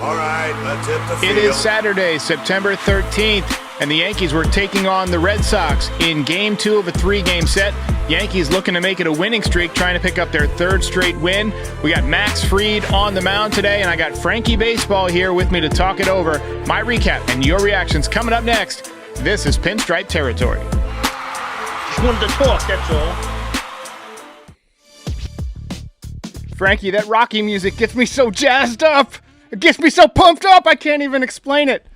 All right, let's hit the field. It is Saturday, September 13th, and the Yankees were taking on the Red Sox in Game 2 of a 3-game set. Yankees looking to make it a winning streak, trying to pick up their third straight win. We got Max Fried on the mound today, and I got Frankie Baseball here with me to talk it over. My recap and your reactions coming up next. This is Pinstripe Territory. Just wanted to talk, that's all. Frankie, that Rocky music gets me so jazzed up. It gets me so pumped up, I can't even explain it.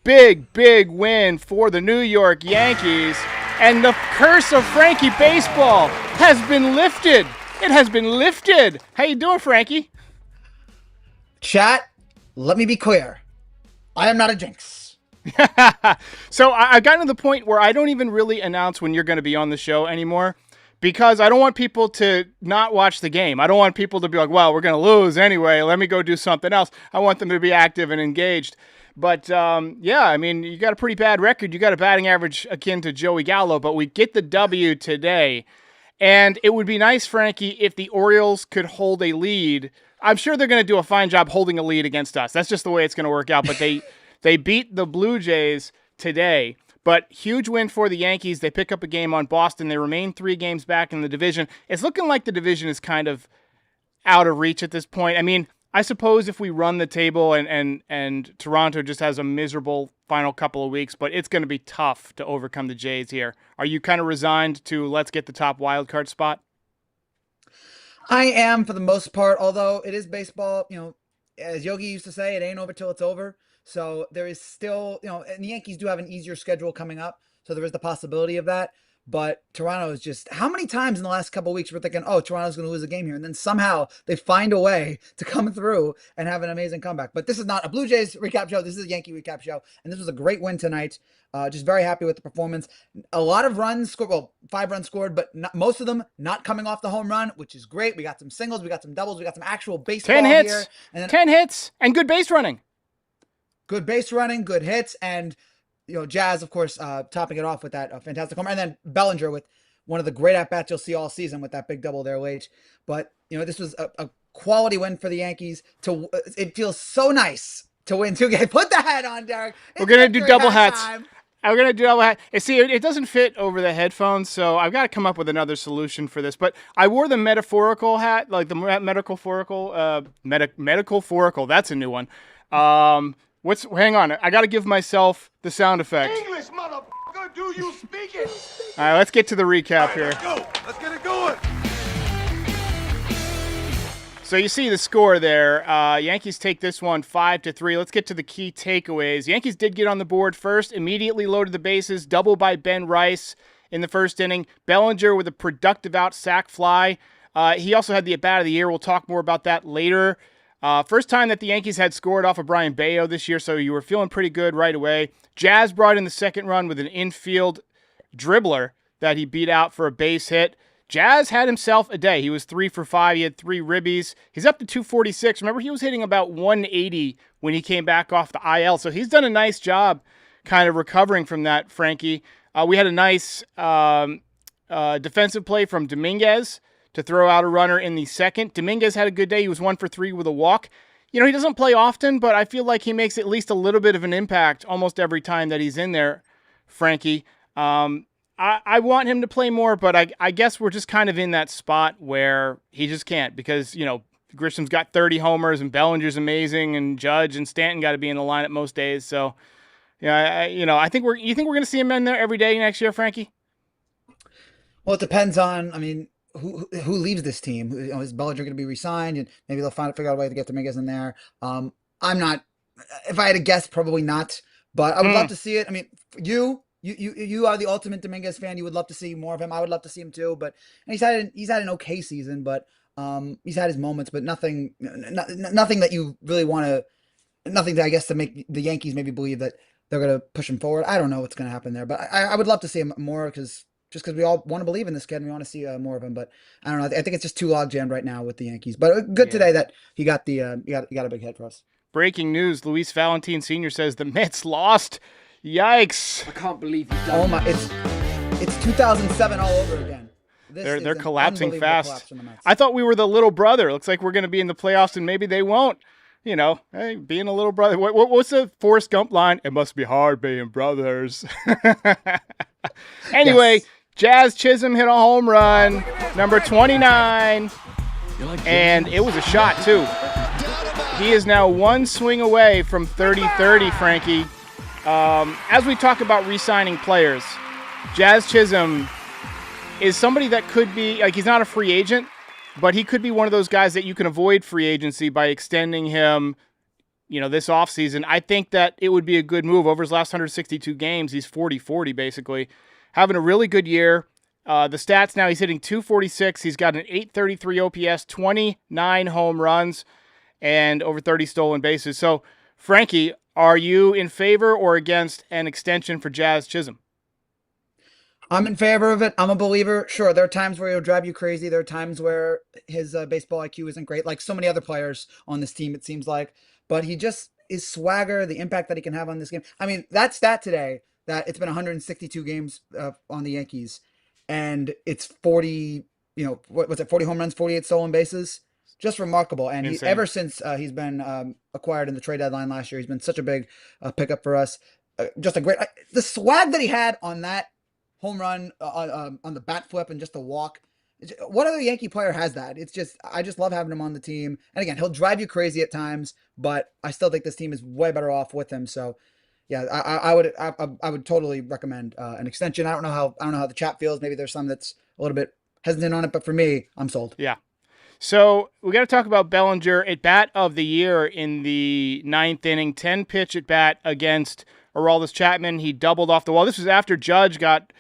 Big win for the New York Yankees. And the curse of Frankie Baseball has been lifted. It has been lifted. How you doing, Frankie? Chat, let me be clear. I am not a jinx. So I've gotten to the point where I don't even really announce when you're going to be on the show anymore, because I don't want people to not watch the game. I don't want people to be like, well, we're going to lose anyway. Let me go do something else. I want them to be active and engaged. But, yeah, I mean, you got a pretty bad record. You got a batting average akin to Joey Gallo, but we get the W today. And it would be nice, Frankie, if the Orioles could hold a lead. I'm sure they're going to do a fine job holding a lead against us. That's just the way it's going to work out. But they beat the Blue Jays today. But huge win for the Yankees. They pick up a game on Boston. They remain 3 games back in the division. It's looking like the division is kind of out of reach at this point. I mean, I suppose if we run the table and Toronto just has a miserable final couple of weeks, but it's going to be tough to overcome the Jays here. Are you kind of resigned to let's get the top wild card spot? I am for the most part, although it is baseball. You know, as Yogi used to say, it ain't over till it's over. So there is still, you know, and the Yankees do have an easier schedule coming up. So there is the possibility of that. But Toronto is just, how many times in the last couple of weeks we're thinking, oh, Toronto's going to lose a game here. And then somehow they find a way to come through and have an amazing comeback. But this is not a Blue Jays recap show. This is a Yankee recap show. And this was a great win tonight. Just very happy with the performance. A lot of runs scored, well, 5 runs scored, but most of them not coming off the home run, which is great. We got some singles, we got some doubles, we got some actual baseball 10 hits, here. And then 10 hits, and good base running. Good base running, good hits, and you know, Jazz, of course, topping it off with that fantastic homer, and then Bellinger with one of the great at-bats you'll see all season with that big double there late. But, you know, this was a quality win for the Yankees. It feels so nice to win 2 games. Put the hat on, Derek. We're going to do double hats. I'm going to do double hat. See, it doesn't fit over the headphones, so I've got to come up with another solution for this. But I wore the metaphorical hat, like the metaphorical. That's a new one. Hang on. I got to give myself the sound effect. English, motherfucker, do you speak it? All right, let's get to the recap here. Let's go. Let's get it going. So you see the score there. Yankees take this one 5-3. Let's get to the key takeaways. Yankees did get on the board first, immediately loaded the bases, double by Ben Rice in the first inning. Bellinger with a productive out sac fly. He also had the at-bat of the year. We'll talk more about that later. First time that the Yankees had scored off of Brian Bayo this year, so you were feeling pretty good right away. Jazz brought in the second run with an infield dribbler that he beat out for a base hit. Jazz had himself a day. He was 3 for 5. He had 3 ribbies. He's up to 246. Remember, he was hitting about 180 when he came back off the IL, so he's done a nice job kind of recovering from that, Frankie. We had a nice defensive play from Dominguez to throw out a runner in the second. Dominguez had a good day. He was 1 for 3 with a walk. You know, he doesn't play often, but I feel like he makes at least a little bit of an impact almost every time that he's in there, Frankie. I want him to play more, but I guess we're just kind of in that spot where he just can't because, you know, Grisham's got 30 homers and Bellinger's amazing and Judge and Stanton got to be in the lineup most days. So, yeah, I think you think we're going to see him in there every day next year, Frankie? Well, it depends on, I mean, who leaves this team? You know, is Bellinger going to be re-signed? And maybe they'll figure out a way to get Dominguez in there. I'm not. If I had to guess, probably not. But I would love to see it. I mean, you are the ultimate Dominguez fan. You would love to see more of him. I would love to see him too. But he's had an okay season. But he's had his moments. But nothing that you really want to. Nothing that I guess to make the Yankees maybe believe that they're going to push him forward. I don't know what's going to happen there. But I would love to see him more because we all want to believe in this kid and we want to see more of him. But I don't know. I think it's just too log jammed right now with the Yankees. But good today that he got he got a big hit for us. Breaking news: Luis Valentin Sr. says the Mets lost. Yikes! I can't believe you've done that. It's 2007 all over again. They're collapsing fast. I thought we were the little brother. Looks like we're going to be in the playoffs and maybe they won't. you know, hey, being a little brother. What's the Forrest Gump line? It must be hard being brothers. Anyway, Yes. Jazz Chisholm hit a home run, number 29, and it was a shot, too. He is now one swing away from 30-30, Frankie. As we talk about re-signing players, Jazz Chisholm is somebody that could be, like, he's not a free agent, but he could be one of those guys that you can avoid free agency by extending him, you know, this offseason. I think that it would be a good move. Over his last 162 games, he's 40-40, basically. Having a really good year. The stats now, he's hitting .246. He's got an .833 OPS, 29 home runs, and over 30 stolen bases. So, Frankie, are you in favor or against an extension for Jazz Chisholm? I'm in favor of it. I'm a believer. Sure, there are times where he'll drive you crazy. There are times where his baseball IQ isn't great, like so many other players on this team, it seems like. But he just is swagger, the impact that he can have on this game. I mean, that stat today, that it's been 162 games on the Yankees, and it's 40, you know, what was it, 40 home runs, 48 stolen bases? Just remarkable. And he, ever since he's been acquired in the trade deadline last year, he's been such a big pickup for us. Just a great, the swag that he had on that home run, on the bat flip and just the walk. What other Yankee player has that? It's just, I just love having him on the team. And again, he'll drive you crazy at times, but I still think this team is way better off with him. So yeah, I would totally recommend an extension. I don't know how the chat feels. Maybe there's some that's a little bit hesitant on it, but for me, I'm sold. Yeah. So we got to talk about Bellinger at bat of the year in the ninth inning, 10 pitch at bat against Aroldis Chapman. He doubled off the wall. This was after Judge got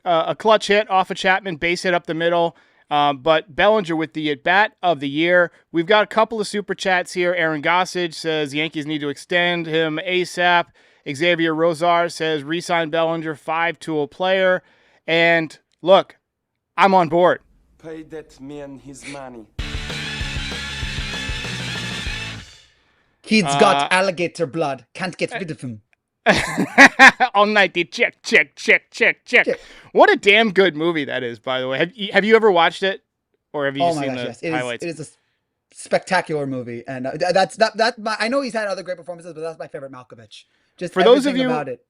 a clutch hit off of Chapman, base hit up the middle. But Bellinger with the at bat of the year. We've got a couple of super chats here. Aaron Gossage says Yankees need to extend him ASAP. Xavier Rosar says re-sign Bellinger, 5-tool player. And look, I'm on board. Pay that man his money. He's got alligator blood. Can't get rid of him. All night they check. What a damn good movie that is, by the way. Have you ever watched it, or have you just seen the highlights? It is a spectacular movie, and I know he's had other great performances, but that's my favorite Malkovich. Just for those of you about it.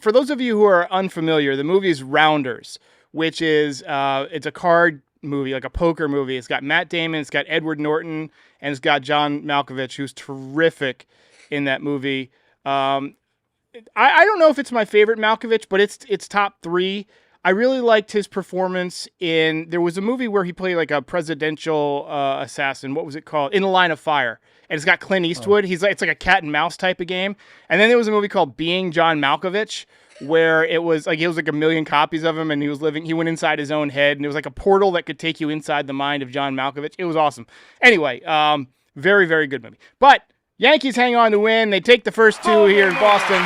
For those of you who are unfamiliar, the movie is Rounders, which is it's a card movie, like a poker movie. It's got Matt Damon, it's got Edward Norton, and it's got John Malkovich, who's terrific in that movie. I don't know if it's my favorite Malkovich, but it's top 3. I really liked his performance in, there was a movie where he played like a presidential assassin. What was it called? In the Line of Fire. And it's got Clint Eastwood. It's like a cat and mouse type of game. And then there was a movie called Being John Malkovich, where it was like a million copies of him, and he went inside his own head, and it was like a portal that could take you inside the mind of John Malkovich. It was awesome. Anyway, very, very good movie. But Yankees hang on to win. They take the first 2 here in Boston.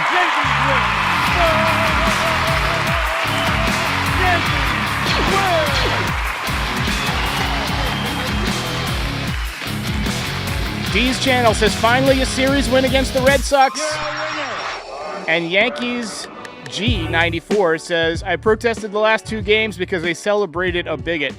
D's channel says, finally a series win against the Red Sox. And Yankees G94 says, I protested the last 2 games because they celebrated a bigot.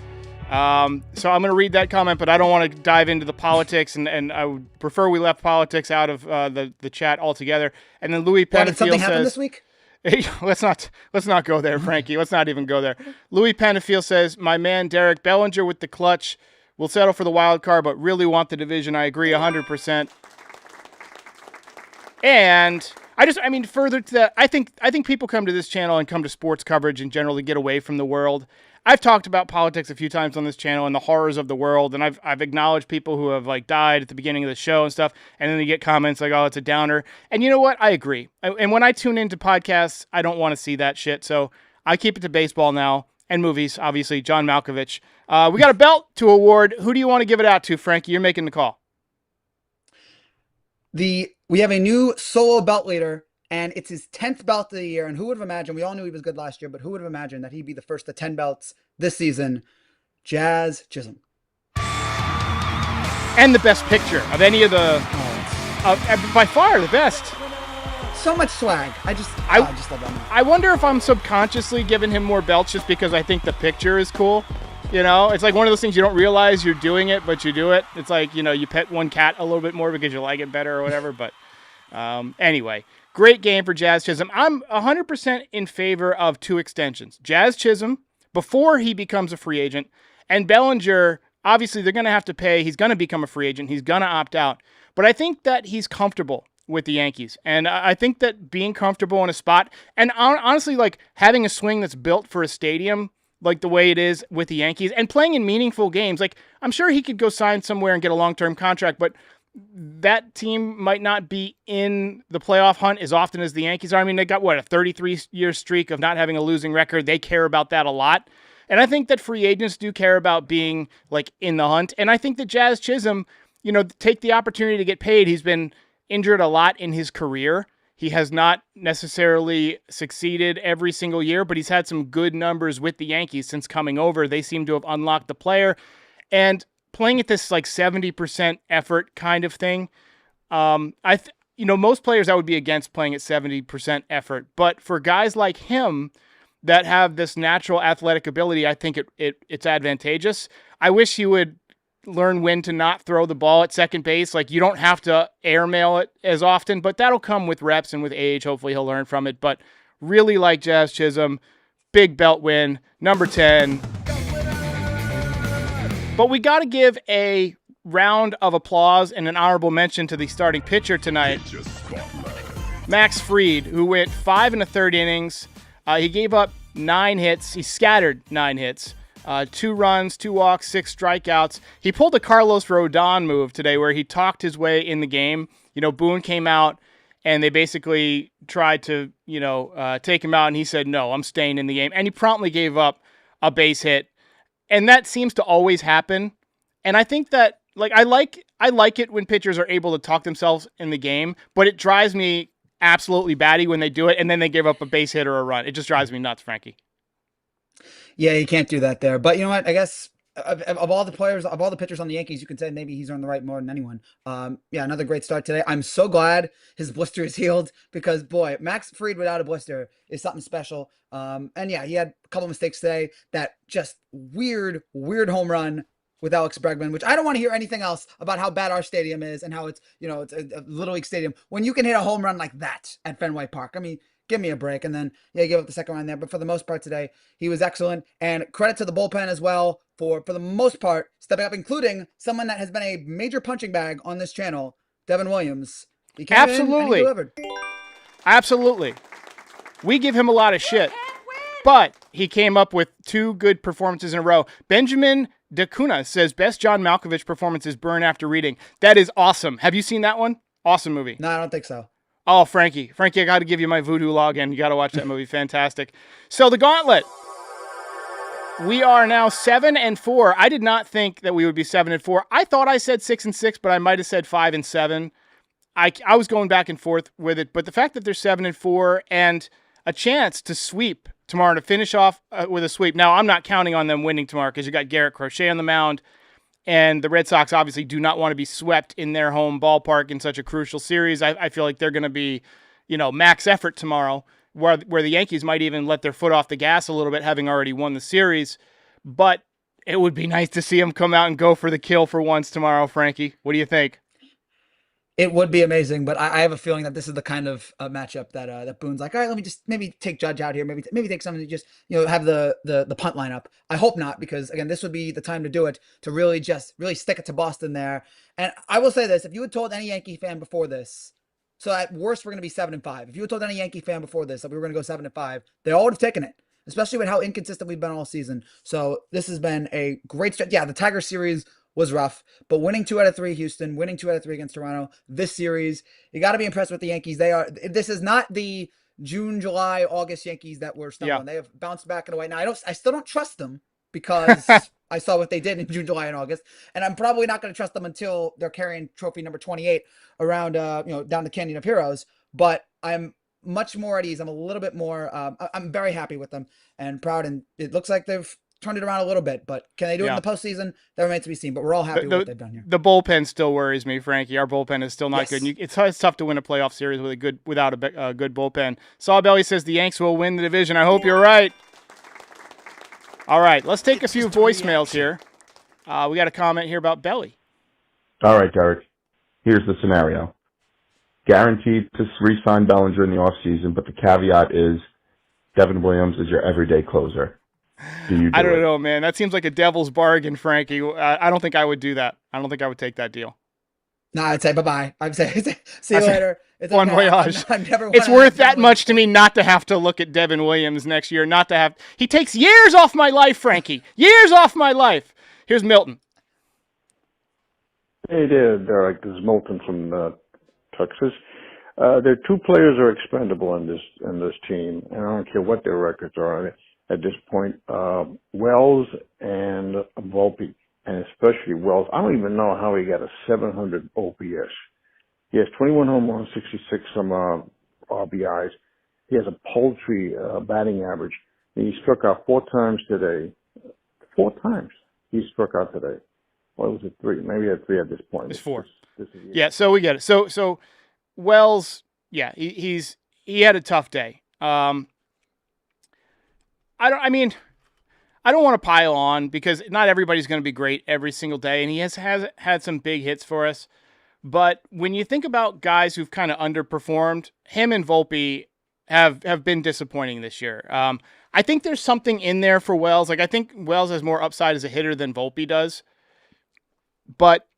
So I'm going to read that comment, but I don't want to dive into the politics, and I would prefer we left politics out of the chat altogether. And then Louis Penafiel did something happen this week? Hey, let's not go there, Frankie. Let's not even go there. Louis Penafiel says, my man Derek Bellinger with the clutch. We'll settle for the wild card, but really want the division. I agree 100%. And further to that, I think people come to this channel and come to sports coverage in general to get away from the world. I've talked about politics a few times on this channel and the horrors of the world, and I've acknowledged people who have like died at the beginning of the show and stuff, and then you get comments like, oh, it's a downer. And you know what? I agree. And when I tune into podcasts, I don't want to see that shit, so I keep it to baseball now. And movies, obviously, John Malkovich. We got a belt to award. Who do you want to give it out to, Frankie? You're making the call. We have a new solo belt leader, and it's his 10th belt of the year. And who would have imagined? We all knew he was good last year, but who would have imagined that he'd be the first to 10 belts this season? Jazz Chisholm. And the best picture of any of the, by far the best. So much swag. I just love that man. I wonder if I'm subconsciously giving him more belts just because I think the picture is cool. It's like one of those things you don't realize you're doing it, but you do it. It's like, you pet one cat a little bit more because you like it better or whatever. But anyway, great game for Jazz Chisholm. I'm 100% in favor of 2 extensions. Jazz Chisholm, before he becomes a free agent, and Bellinger, obviously they're going to have to pay. He's going to become a free agent. He's going to opt out. But I think that he's comfortable with the Yankees. And I think that being comfortable in a spot, and honestly, like having a swing that's built for a stadium, like the way it is with the Yankees, and playing in meaningful games. Like, I'm sure he could go sign somewhere and get a long-term contract, but that team might not be in the playoff hunt as often as the Yankees are. I mean, they got, a 33-year streak of not having a losing record. They care about that a lot. And I think that free agents do care about being, like, in the hunt. And I think that Jazz Chisholm, take the opportunity to get paid. He's been injured a lot in his career. He has not necessarily succeeded every single year, but he's had some good numbers with the Yankees since coming over. They seem to have unlocked the player. And playing at this like 70% effort kind of thing, most players I would be against playing at 70% effort. But for guys like him that have this natural athletic ability, I think it's advantageous. I wish he would learn when to not throw the ball at second base. Like, you don't have to airmail it as often, but that'll come with reps and with age. Hopefully he'll learn from it. But really like Jazz Chisholm. Big belt win, number 10. But we got to give a round of applause and an honorable mention to the starting pitcher tonight, Max Fried, who went 5 1/3 innings. He gave up 9 hits. He scattered 9 hits. 2 runs, 2 walks, 6 strikeouts. He pulled a Carlos Rodon move today where he talked his way in the game. Boone came out and they basically tried to, take him out, and he said, no, I'm staying in the game. And he promptly gave up a base hit. And that seems to always happen. And I think that, like, I like it when pitchers are able to talk themselves in the game, but it drives me absolutely batty when they do it and then they give up a base hit or a run. It just drives me nuts, Frankie. Yeah, you can't do that there. But you know what? I guess of all the players, of all the pitchers on the Yankees, you can say maybe he's earned the right more than anyone. Another great start today. I'm so glad his blister is healed because, boy, Max Fried without a blister is something special. He had a couple mistakes today. That just weird home run with Alex Bregman, which I don't want to hear anything else about how bad our stadium is and how it's a Little League stadium. When you can hit a home run like that at Fenway Park, I mean, give me a break. And then, he gave up the second round there. But for the most part today, he was excellent. And credit to the bullpen as well for the most part, stepping up, including someone that has been a major punching bag on this channel, Devin Williams. He came in and he delivered. Absolutely. We give him a lot of shit. But he came up with 2 good performances in a row. Benjamin DeCuna says, best John Malkovich performance is Burn After Reading. That is awesome. Have you seen that one? Awesome movie. No, I don't think so. Oh, Frankie, I got to give you my Voodoo login. You got to watch that movie. Fantastic. So the Gauntlet. We are now 7-4. I did not think that we would be 7-4. I thought I said 6-6, but I might have said 5-7. I was going back and forth with it, but the fact that they're 7-4 and a chance to sweep tomorrow, to finish off with a sweep. Now, I'm not counting on them winning tomorrow because you got Garrett Crochet on the mound. And the Red Sox obviously do not want to be swept in their home ballpark in such a crucial series. I feel like they're going to be, max effort tomorrow, where the Yankees might even let their foot off the gas a little bit, having already won the series. But it would be nice to see them come out and go for the kill for once tomorrow, Frankie. What do you think? It would be amazing, but I have a feeling that this is the kind of matchup that Boone's like, all right, let me just maybe take Judge out here, maybe take something to just have the punt lineup. I hope not, because again, this would be the time to do it, to really stick it to Boston there. And I will say this: if you had told any Yankee fan before this, so at worst we're going to be 7-5. If you had told any Yankee fan before this that we were going to go 7-5, they all would have taken it, especially with how inconsistent we've been all season. So this has been a great stretch. Yeah, the Tiger series was rough, but winning 2 out of 3 Houston, winning 2 out of 3 against Toronto, this series, you got to be impressed with the Yankees. This is not the June, July, August Yankees that were stumbling. Yeah. They have bounced back in a way. Now, I still don't trust them because I saw what they did in June, July, and August, and I'm probably not going to trust them until they're carrying trophy number 28 around, down the Canyon of Heroes. But I'm much more at ease. I'm a little bit more. I'm very happy with them and proud, and it looks like they've turned it around a little bit, but can they do it in the postseason? That remains to be seen, but we're all happy with what they've done here. The bullpen still worries me, Frankie. Our bullpen is still not good. It's tough to win a playoff series without a good bullpen. Sawbelly says the Yanks will win the division. I hope you're right. All right, let's take a few voicemails here. We got a comment here about Belly. All right, Derek. Here's the scenario. Guaranteed to re-sign Bellinger in the offseason, but the caveat is Devin Williams is your everyday closer. Do you do I don't it? know, man. That seems like a devil's bargain, Frankie. I don't think I would do that. I don't think I would take that deal. No, I'd say bye-bye. I'd say see you later. It's Bon okay. voyage. I'm never It's wanna- worth that much to me not to have to look at Devin Williams next year. Not to have. He takes years off my life, Frankie. Years off my life. Here's Milton. Hey there, Derek. This is Milton from Texas. There are two players who are expendable in this team, and I don't care what their records are at this point. Wells and Volpe, and especially Wells. I don't even know how he got a 700 OPS. He has 21 home runs, 66 some RBIs. He has a paltry batting average. And he struck out 4 times today. 4 times he struck out today. What was it, 3? Maybe he had 3 at this point. It's 4. This is Yeah, so we get it. So Wells, yeah, he had a tough day. I don't want to pile on because not everybody's going to be great every single day, and he has had some big hits for us. But when you think about guys who've kind of underperformed, him and Volpe have been disappointing this year. I think there's something in there for Wells. Like I think Wells has more upside as a hitter than Volpe does. But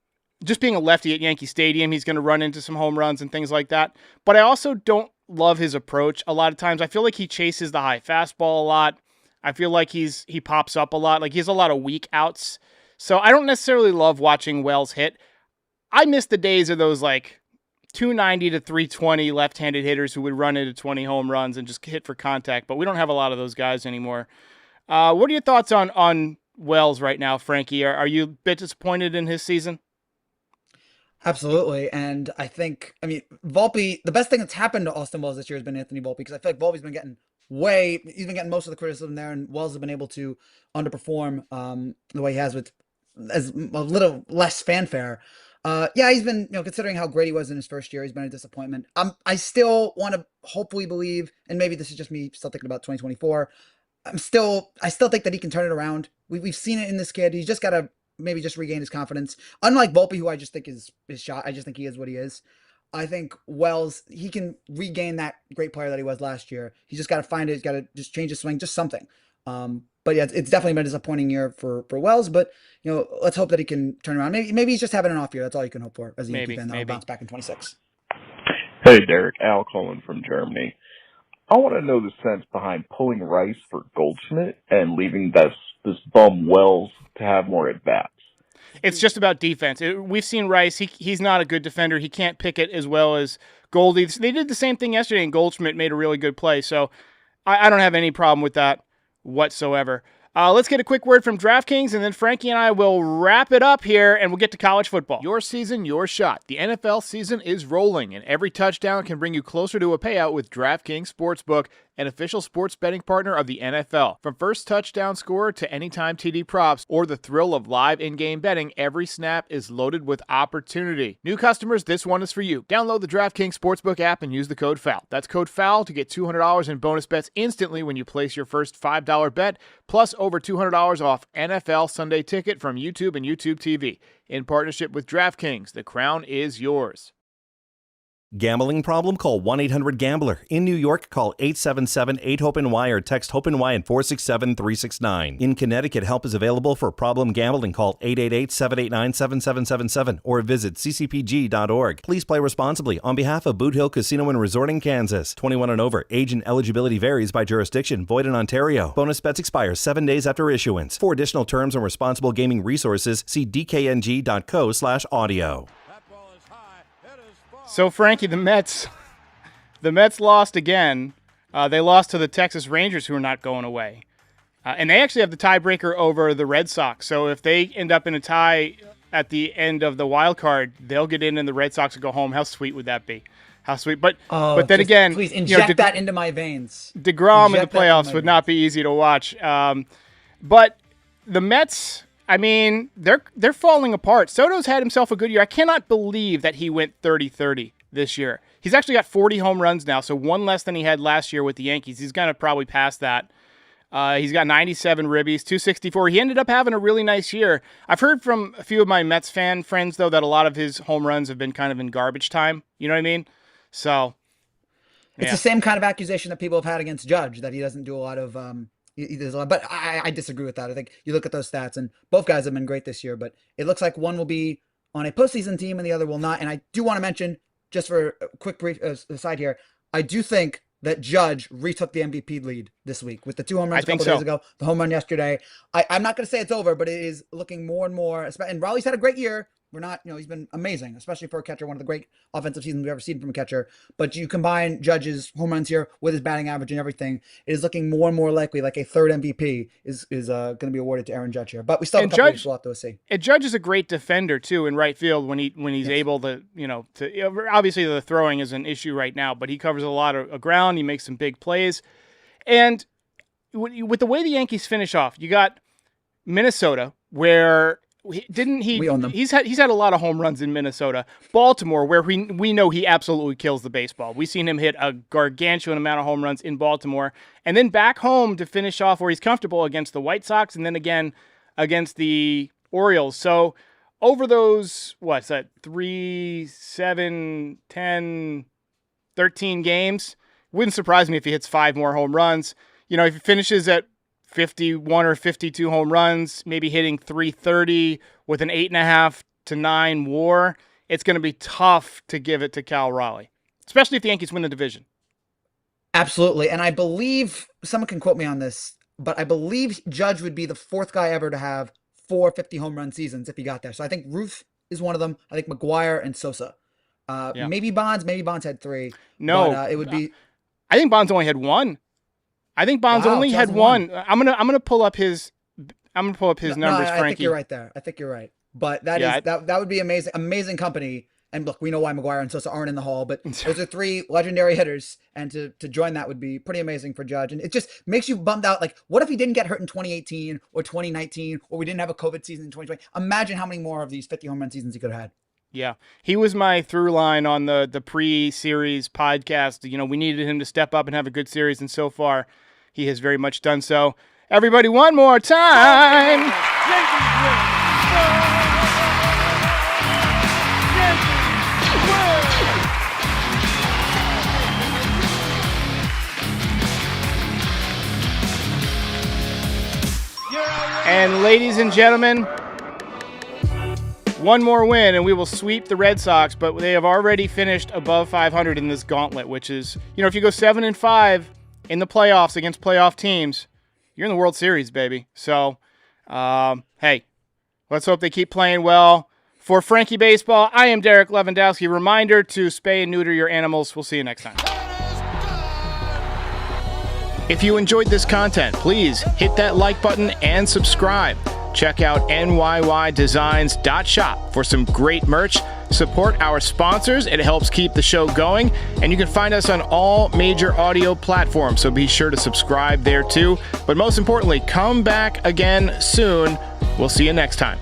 just being a lefty at Yankee Stadium, he's going to run into some home runs and things like that. But I also don't love his approach a lot of times. I feel like he chases the high fastball a lot. I feel like he pops up a lot. Like he has a lot of weak outs. So I don't necessarily love watching Wells hit. I miss the days of those like 290 to 320 left-handed hitters who would run into 20 home runs and just hit for contact. But we don't have a lot of those guys anymore. What are your thoughts on Wells right now, Frankie? Are you a bit disappointed in his season? Absolutely. And I think, Volpe, the best thing that's happened to Austin Wells this year has been Anthony Volpe, because I feel like Volpe's been getting he's been getting most of the criticism there, and Wells has been able to underperform the way he has with as a little less fanfare. Yeah, he's been, considering how great he was in his first year, he's been a disappointment. I still want to hopefully believe, and maybe this is just me still thinking about 2024. I still think that he can turn it around. We've seen it in this kid. He's just got to maybe just regain his confidence. Unlike Volpe, who I just think is shot. I just think he is what he is. I think Wells, he can regain that great player that he was last year. He's just got to find it. He's got to just change his swing, just something. But yeah, it's definitely been a disappointing year for Wells, but let's hope that he can turn around. Maybe he's just having an off year. That's all you can hope for as a Yankee fan. That'll bounce back in 26. Hey, Derek, Al calling from Germany. I want to know the sense behind pulling Rice for Goldschmidt and leaving this bum Wells to have more at-bats. It's just about defense. We've seen Rice. He's not a good defender. He can't pick it as well as Goldie. They did the same thing yesterday, and Goldschmidt made a really good play. So I don't have any problem with that whatsoever. Let's get a quick word from DraftKings, and then Frankie and I will wrap it up here, and we'll get to college football. Your season, your shot. The NFL season is rolling, and every touchdown can bring you closer to a payout with DraftKings Sportsbook, an official sports betting partner of the NFL. From first touchdown score to anytime TD props or the thrill of live in-game betting, every snap is loaded with opportunity. New customers, this one is for you. Download the DraftKings Sportsbook app and use the code FOUL. That's code FOUL to get $200 in bonus bets instantly when you place your first $5 bet, plus over $200 off NFL Sunday Ticket from YouTube and YouTube TV. In partnership with DraftKings, the crown is yours. Gambling problem? Call 1-800-GAMBLER. In New York, call 877-8-HOPE-NY or text HOPE-NY at 467-369. In Connecticut, help is available for problem gambling. Call 888-789-7777 or visit ccpg.org. Please play responsibly on behalf of Boot Hill Casino and Resort in Kansas. 21 and over. Age and eligibility varies by jurisdiction. Void in Ontario. Bonus bets expire 7 days after issuance. For additional terms and responsible gaming resources, see dkng.co/audio. So, Frankie, the Mets lost again. They lost to the Texas Rangers, who are not going away. And they actually have the tiebreaker over the Red Sox. So if they end up in a tie at the end of the wild card, they'll get in and the Red Sox will go home. How sweet would that be? How sweet. But then again, please inject that into my veins. DeGrom in the playoffs would not be easy to watch. But the Mets, they're falling apart. Soto's had himself a good year. I cannot believe that he went 30-30 this year. He's actually got 40 home runs now, so one less than he had last year with the Yankees. He's going to probably pass that. He's got 97 ribbies, 264. He ended up having a really nice year. I've heard from a few of my Mets fan friends, though, that a lot of his home runs have been kind of in garbage time. You know what I mean? So it's the same kind of accusation that people have had against Judge, that he doesn't do a lot of he does a lot, but I disagree with that. I think you look at those stats, and both guys have been great this year, but it looks like one will be on a postseason team and the other will not. And I do want to mention, just for a quick brief aside here, I do think that Judge retook the MVP lead this week with the 2 home runs a couple days ago, the home run yesterday. I'm not going to say it's over, but it is looking more and more. And Raleigh's had a great year. We're not, he's been amazing, especially for a catcher, one of the great offensive seasons we've ever seen from a catcher. But you combine Judge's home runs here with his batting average and everything, it is looking more and more likely like a third MVP is going to be awarded to Aaron Judge here. But we still have a couple weeks left to see. And Judge is a great defender too in right field when he's able to, obviously the throwing is an issue right now, but he covers a lot of ground. He makes some big plays. And with the way the Yankees finish off, you got Minnesota, where we own them. He's had a lot of home runs in Minnesota. Baltimore, where we know he absolutely kills the baseball. We've seen him hit a gargantuan amount of home runs in Baltimore. And then back home to finish off where he's comfortable against the White Sox and then again against the Orioles. So over those, 3, 7, 10, 13 games, wouldn't surprise me if he hits 5 more home runs. If he finishes at 51 or 52 home runs, maybe hitting 330 with an 8.5 to 9 WAR, it's going to be tough to give it to Cal Raleigh, especially if the Yankees win the division. Absolutely. And I believe, someone can quote me on this, but I believe Judge would be the 4th guy ever to have 4 50 home run seasons if he got there. So I think Ruth is one of them. I think McGuire and Sosa. Maybe Bonds. Maybe Bonds had 3. No. But, it would be... I think Bonds only had 1. I think Bonds only had 1. I'm gonna pull up his numbers, Frankie. I think you're right there. I think you're right. But that would be amazing. Amazing company. And look, we know why McGuire and Sosa aren't in the Hall, but those are 3 legendary hitters, and to join that would be pretty amazing for Judge. And it just makes you bummed out. Like, what if he didn't get hurt in 2018 or 2019, or we didn't have a COVID season in 2020? Imagine how many more of these 50 home run seasons he could have had. Yeah, he was my through line on the pre-series podcast. We needed him to step up and have a good series, and so far, he has very much done so. Everybody, one more time. And ladies and gentlemen, one more win and we will sweep the Red Sox, but they have already finished above 500 in this gauntlet, which is, if you go 7-5 in the playoffs against playoff teams, you're in the World Series, baby. So, hey, let's hope they keep playing well. For Frankie Baseball, I am Derek Levandowski. Reminder to spay and neuter your animals. We'll see you next time. If you enjoyed this content, please hit that like button and subscribe. Check out NYYDesigns.shop for some great merch. Support our sponsors. It helps keep the show going. And you can find us on all major audio platforms, so be sure to subscribe there too. But most importantly, come back again soon. We'll see you next time.